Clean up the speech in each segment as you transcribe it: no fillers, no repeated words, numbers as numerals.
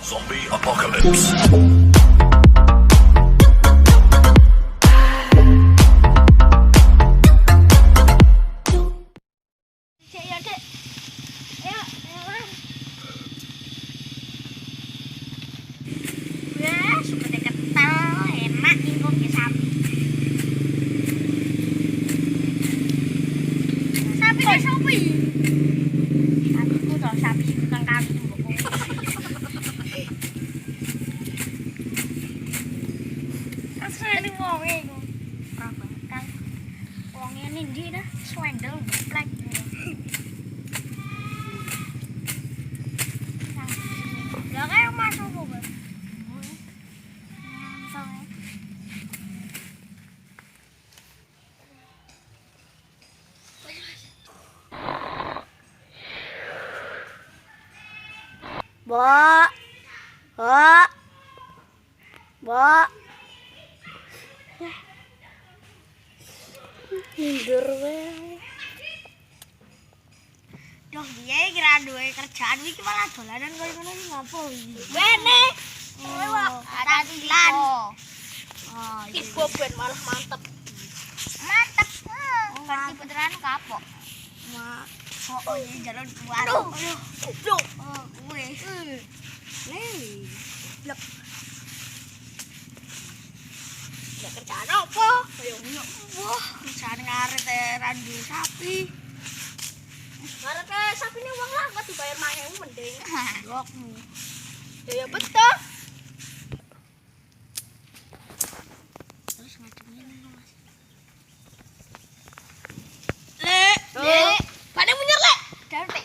Zombie apocalypse. Mbok. Mbok. Mbok. Mundur wae. Duh, dia kira duwe kerjaan iki malah dolanan koyo ngono iki ngopo iki? Bene. Ada tilan. Oh, Iki ben malah mantep. mantep. Ngerti puteran kapok. Oh, ini jalan keluar. Aduh. Oh, gue. Leli. Lep. Ya kerjaan apa? Ayo. Wah, kerjaan ngaret randu sapi. Ngaret sapi ini uang lah, kok dibayar 5.000 mending. Dokmu. Ya betul. Terus ngadengin Mas. Le. Pada mundur le. Dante.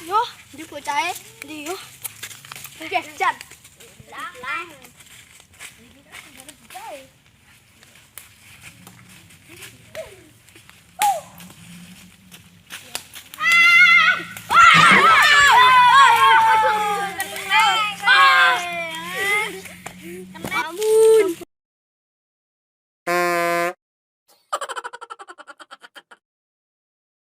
Yo, di bocahe ndi yo. Oke, Jan. Lah.